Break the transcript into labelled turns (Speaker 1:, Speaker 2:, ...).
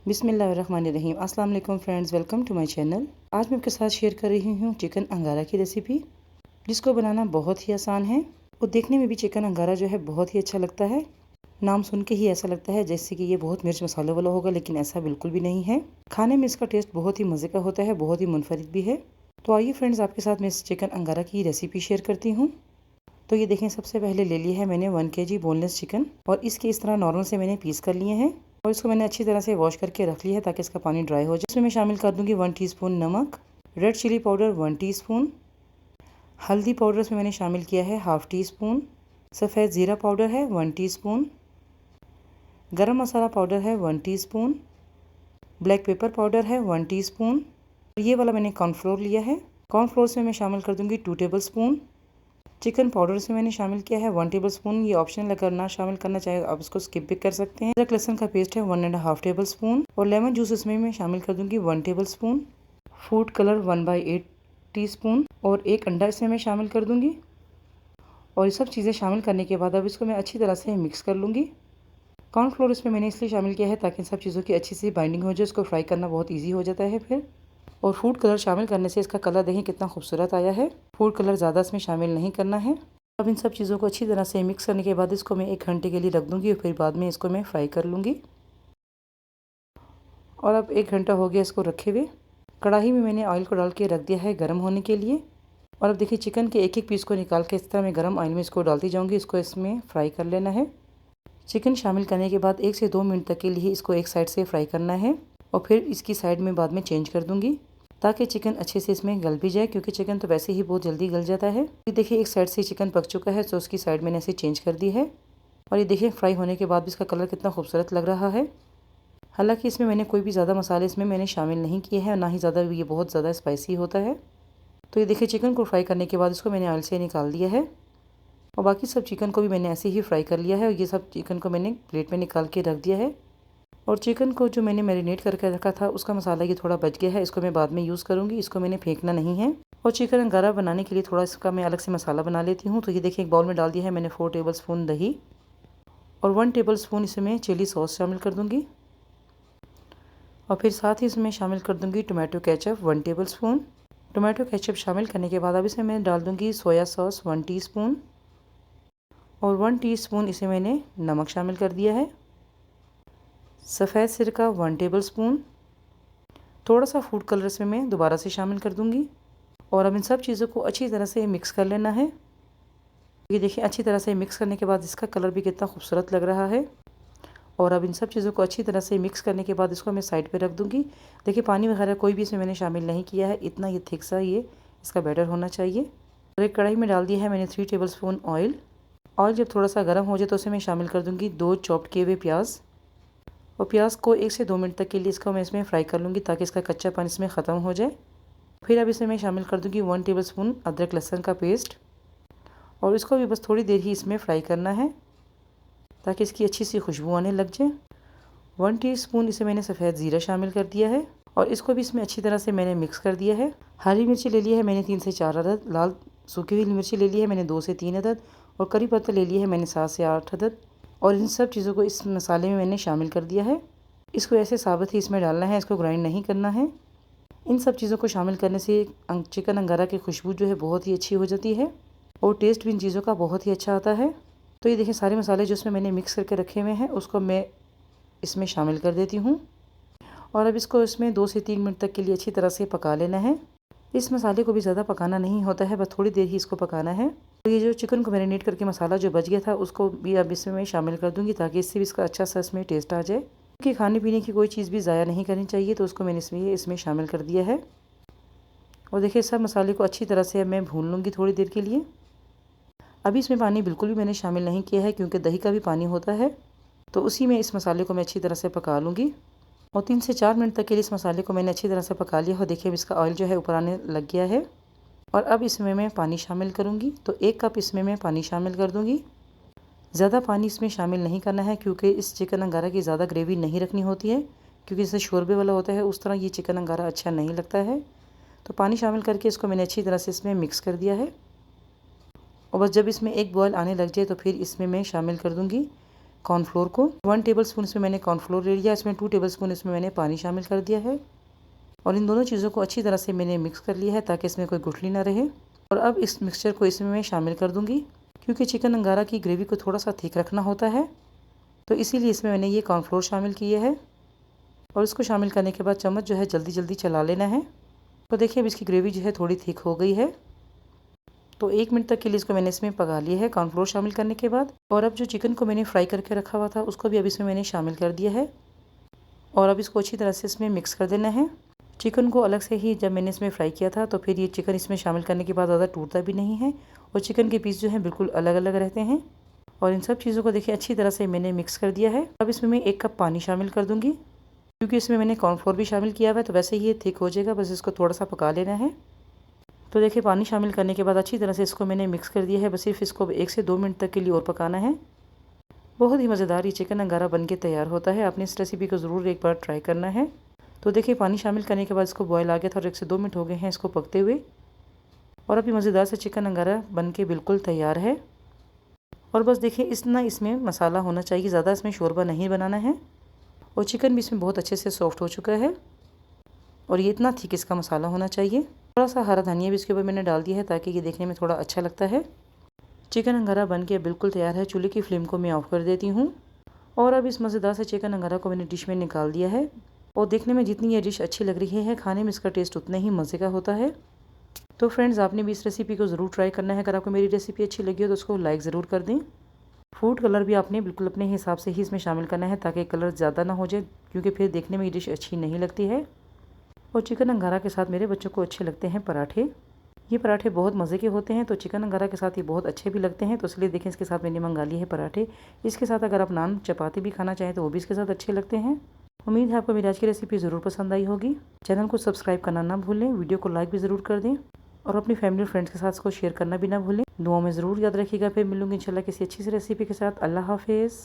Speaker 1: बिस्मिल्लाहिर्रहमानिर्रहीम। अस्सलाम वालेकुम friends, welcome to my channel. आज मैं आपके साथ शेयर कर रही हूँ चिकन अंगारा की रेसिपी, जिसको बनाना बहुत ही आसान है और देखने में भी चिकन अंगारा जो है बहुत ही अच्छा लगता है। नाम सुन के ही ऐसा लगता है जैसे कि ये बहुत मिर्च मसालों वाला होगा, लेकिन ऐसा बिल्कुल भी नहीं है। खाने में इसका टेस्ट बहुत ही मज़े का होता है, बहुत ही मुनफरिद भी है। तो आइए फ्रेंड्स, आपके साथ मैं इस चिकन अंगारा की रेसिपी शेयर करती हूँ। तो ये देखें, सबसे पहले ले लिया है मैंने 1 kg बोनलेस चिकन और इसके इस तरह नॉर्मल से मैंने पीस कर लिए हैं और इसको मैंने अच्छी तरह से वॉश करके रख लिया है ताकि इसका पानी ड्राई हो जाए। इसमें मैं शामिल कर दूंगी 1 टीस्पून नमक, रेड चिली पाउडर 1 टीस्पून, हल्दी पाउडर इसमें मैंने शामिल किया है 1/2 टीस्पून, सफ़ेद ज़ीरा पाउडर है 1 टीस्पून, गरम मसाला पाउडर है 1 टीस्पून, ब्लैक पेपर पाउडर है 1 टीस्पून। ये वाला मैंने कॉर्नफ्लोर लिया है। कॉर्नफ्लोर में मैं शामिल कर दूंगी 2 टेबल स्पून। चिकन पाउडर से मैंने शामिल किया है 1 टेबल स्पून। ये ऑप्शनल, अगर ना शामिल करना चाहे आप इसको स्किप भी कर सकते हैं। अदरक लहसुन का पेस्ट है 1.5 टेबल स्पून और लेमन जूस इसमें मैं शामिल कर दूंगी 1 table spoon. Food colour 1/8 teaspoon और 1 अंडा इसमें मैं शामिल कर दूंगी। और ये सब चीज़ें शामिल करने के बाद अब इसको मैं अच्छी तरह से मिक्स कर लूँगी। कॉर्नफ्लोर इसमें मैंने इसलिए शामिल किया है ताकि इन सब चीज़ों की अच्छी सी बाइंडिंग हो जाए, इसको फ्राई करना बहुत ईजी हो जाता है फिर। और फूड कलर शामिल करने से इसका कलर देखें कितना खूबसूरत आया है। फूड कलर ज़्यादा इसमें शामिल नहीं करना है। अब इन सब चीज़ों को अच्छी तरह से मिक्स करने के बाद इसको मैं 1 घंटे के लिए रख दूँगी और फिर बाद में इसको मैं फ्राई कर लूँगी। और अब 1 घंटा हो गया इसको रखे हुए। कढ़ाई में मैंने ऑयल को डाल के रख दिया है गर्म होने के लिए। और अब देखिए, चिकन के एक एक पीस को निकाल के इस तरह मैं गर्म ऑयल में इसको डालती जाऊँगी। इसको इसमें फ्राई कर लेना है। चिकन शामिल करने के बाद 1 से 2 मिनट तक के लिए इसको एक साइड से फ्राई करना है और फिर इसकी साइड में बाद में चेंज कर दूँगी ताकि चिकन अच्छे से इसमें गल भी जाए, क्योंकि चिकन तो वैसे ही बहुत जल्दी गल जाता है। ये देखिए, एक साइड से चिकन पक चुका है तो उसकी साइड मैंने ऐसे चेंज कर दी है। और ये देखिए, फ्राई होने के बाद भी इसका कलर कितना खूबसूरत लग रहा है। हालांकि इसमें मैंने कोई भी ज़्यादा मसाले इसमें मैंने शामिल नहीं किए हैं, ना ही ज़्यादा ये बहुत ज़्यादा स्पाइसी होता है। तो ये देखिए, चिकन को फ्राई करने के बाद इसको मैंने ऑयल से निकाल दिया है और बाकी सब चिकन को भी मैंने ऐसे ही फ्राई कर लिया है। और ये सब चिकन को मैंने प्लेट में निकाल के रख दिया है। और चिकन को जो मैंने मैरिनेट करके रखा था उसका मसाला ये थोड़ा बच गया है, इसको मैं बाद में यूज़ करूँगी। इसको मैंने फेंकना नहीं है। और चिकन अंगारा बनाने के लिए थोड़ा इसका मैं अलग से मसाला बना लेती हूँ। तो ये देखिए, एक बाउल में डाल दिया है मैंने 4 टेबल स्पून दही और 1 टेबल स्पून इसमें चिली सॉस शामिल कर दूँगी। और फिर साथ ही इसमें शामिल कर दूँगी tomato ketchup 1 table spoon. Tomato ketchup शामिल करने के बाद अब इसमें मैं डाल दूँगी सोया सॉस 1 टीस्पून और 1 टीस्पून इसे मैंने नमक शामिल कर दिया है। सफ़ेद सिरका 1 टेबल स्पून, थोड़ा सा फूड कलर इसमें मैं दोबारा से शामिल कर दूँगी। और अब इन सब चीज़ों को अच्छी तरह से मिक्स कर लेना है। ये देखिए, अच्छी तरह से मिक्स करने के बाद इसका कलर भी कितना खूबसूरत लग रहा है। और अब इन सब चीज़ों को अच्छी तरह से मिक्स करने के बाद इसको मैं साइड पे रख दूँगी। देखिए, पानी वगैरह कोई भी इसमें मैंने शामिल नहीं किया है। इतना ये थिक सा ये इसका बैटर होना चाहिए। और एक कढ़ाई में डाल दिया है मैंने 3 टेबल स्पून ऑयल। ऑयल जब थोड़ा सा गर्म हो जाए तो उसे मैं शामिल कर दूँगी 2 चॉप्ड किए हुए प्याज। और प्याज को 1 से 2 मिनट तक के लिए इसको मैं इसमें फ्राई कर लूँगी ताकि इसका कच्चापन इसमें ख़त्म हो जाए। फिर अब इसमें मैं शामिल कर दूँगी 1 टेबल स्पून अदरक लहसुन का पेस्ट और इसको भी बस थोड़ी देर ही इसमें फ्राई करना है ताकि इसकी अच्छी सी खुशबू आने लग जाए। 1 टीस्पून इसे मैंने सफ़ेद ज़ीरा शामिल कर दिया है और इसको भी इसमें अच्छी तरह से मैंने मिक्स कर दिया है। हरी मिर्ची ले ली है मैंने 3 से 4 अदद, लाल सूखी हुई मिर्ची ले ली है मैंने 2 से 3 अदद और करी पत्ता ले लिया है मैंने 7 से 8 अदद। और इन सब चीज़ों को इस मसाले में मैंने शामिल कर दिया है। इसको ऐसे साबुत ही इसमें डालना है, इसको ग्राइंड नहीं करना है। इन सब चीज़ों को शामिल करने से चिकन अंगारा की खुशबू जो है बहुत ही अच्छी हो जाती है और टेस्ट भी इन चीज़ों का बहुत ही अच्छा आता है। तो ये देखिए, सारे मसाले जो इसमें मैंने मिक्स करके रखे हुए हैं उसको मैं इसमें शामिल कर देती हूँ। और अब इसको इसमें 2 से 3 मिनट तक के लिए अच्छी तरह से पका लेना है। इस मसाले को भी ज़्यादा पकाना नहीं होता है, बस थोड़ी देर ही इसको पकाना है। तो ये जो चिकन को मैरिनेट करके मसाला जो बच गया था उसको भी अब इसमें मैं शामिल कर दूँगी ताकि इससे भी इसका अच्छा सा इसमें टेस्ट आ जाए। क्योंकि खाने पीने की कोई चीज़ भी ज़ाया नहीं करनी चाहिए, तो उसको मैंने इसमें शामिल कर दिया है। और देखिए, सब मसाले को अच्छी तरह से अब मैं भून लूँगी थोड़ी देर के लिए। अभी इसमें पानी बिल्कुल भी मैंने शामिल नहीं किया है क्योंकि दही का भी पानी होता है। तो उसी में इस मसाले को मैं अच्छी तरह से पका लूँगी। और 3 से 4 मिनट तक के लिए इस मसाले को मैंने अच्छी तरह से पका लिया। और देखिए, अब इसका ऑयल जो है ऊपर आने लग गया है। और अब इसमें मैं पानी शामिल करूँगी। तो 1 कप इसमें मैं पानी शामिल कर दूँगी। ज़्यादा पानी इसमें शामिल नहीं करना है क्योंकि इस चिकन अंगारा की ज़्यादा ग्रेवी नहीं रखनी होती है, क्योंकि जैसे शोरबे वाला होता है उस तरह ये चिकन अंगारा अच्छा नहीं लगता है। तो पानी शामिल करके इसको मैंने अच्छी तरह से इसमें मिक्स कर दिया है। और बस जब इसमें एक बॉयल आने लग जाए तो फिर इसमें मैं शामिल कर दूँगी कॉर्नफ्लोर को। 1 टेबलस्पून इसमें मैंने कॉर्नफ्लोर ले लिया। इसमें 2 टेबलस्पून इसमें मैंने पानी शामिल कर दिया है और इन दोनों चीज़ों को अच्छी तरह से मैंने मिक्स कर लिया है ताकि इसमें कोई गुठली ना रहे। और अब इस मिक्सचर को इसमें मैं शामिल कर दूंगी क्योंकि चिकन अंगारा की ग्रेवी को थोड़ा सा थिक रखना होता है, तो इसीलिए इसमें मैंने ये कॉर्नफ्लोर शामिल किए है। और इसको शामिल करने के बाद चम्मच जो है जल्दी जल्दी चला लेना है। तो देखिए अब इसकी ग्रेवी जो है थोड़ी थिक हो गई है। तो 1 मिनट तक के लिए इसको मैंने इसमें पका लिया है कॉर्नफ्लोर शामिल करने के बाद। और अब जो चिकन को मैंने फ्राई करके रखा हुआ था उसको भी अब इसमें मैंने शामिल कर दिया है और अब इसको अच्छी तरह से इसमें मिक्स कर देना है। चिकन को अलग से ही जब मैंने इसमें फ्राई किया था तो फिर ये चिकन इसमें शामिल करने के बाद ज़्यादा टूटता भी नहीं है और चिकन के पीस जो हैं बिल्कुल अलग अलग रहते हैं। और इन सब चीज़ों को देखिए अच्छी तरह से मैंने मिक्स कर दिया है। अब इसमें मैं 1 कप पानी शामिल कर दूँगी क्योंकि इसमें मैंने कॉर्नफ्लोर भी शामिल किया हुआ है, तो वैसे ही ये थिक हो जाएगा, बस इसको थोड़ा सा पका लेना है। तो देखिए पानी शामिल करने के बाद अच्छी तरह से इसको मैंने मिक्स कर दिया है। बस सिर्फ इसको 1 से 2 मिनट तक के लिए और पकाना है। बहुत ही मज़ेदार ये चिकन अंगारा बन के तैयार होता है। आपने इस रेसिपी को ज़रूर एक बार ट्राई करना है। तो देखिए पानी शामिल करने के बाद इसको बॉयल आ गया था और 1 से 2 मिनट हो गए हैं इसको पकते हुए और अभी मज़ेदार से चिकन अंगारा बन के बिल्कुल तैयार है। और बस देखिए इतना इसमें मसाला होना चाहिए, ज़्यादा इसमें शोरबा नहीं बनाना है। और चिकन भी इसमें बहुत अच्छे से सॉफ्ट हो चुका है और ये इतना थिक इसका मसाला होना चाहिए। थोड़ा सा हरा धनिया भी इसके ऊपर मैंने डाल दिया है ताकि ये देखने में थोड़ा अच्छा लगता है। चिकन अंगारा बन के बिल्कुल तैयार है। चूल्हे की फ्लेम को मैं ऑफ कर देती हूँ और अब इस मज़ेदार से चिकन अंगारा को मैंने डिश में निकाल दिया है। और देखने में जितनी ये डिश अच्छी लग रही है, खाने में इसका टेस्ट उतना ही मज़े का होता है। तो फ्रेंड्स आपने भी इस रेसिपी को ज़रूर ट्राई करना है। अगर आपको मेरी रेसिपी अच्छी लगी हो तो उसको लाइक ज़रूर कर दें। फूड कलर भी आपने बिल्कुल अपने हिसाब से ही इसमें शामिल करना है ताकि कलर ज़्यादा ना हो जाए, क्योंकि फिर देखने में ये डिश अच्छी नहीं लगती है। और चिकन अंगारा के साथ मेरे बच्चों को अच्छे लगते हैं पराठे। ये पराठे बहुत मज़े के होते हैं, तो चिकन अंगारा के साथ ये बहुत अच्छे भी लगते हैं। तो इसलिए देखें इसके साथ मैंने मंगा लिए हैं पराठे। इसके साथ अगर आप नान चपाती भी खाना चाहें तो वो भी इसके साथ अच्छे लगते हैं। उम्मीद है आपको मेरी आज की रेसिपी ज़रूर पसंद आई होगी। चैनल को सब्सक्राइब करना ना भूलें, वीडियो को लाइक भी ज़रूर कर दें और अपनी फैमिली और फ्रेंड्स के साथ इसको शेयर करना भी ना भूलें। दुआ में ज़रूर याद रखिएगा। फिर मिलूंगी इंशाल्लाह किसी अच्छी सी रेसिपी के साथ। अल्लाह हाफिज़।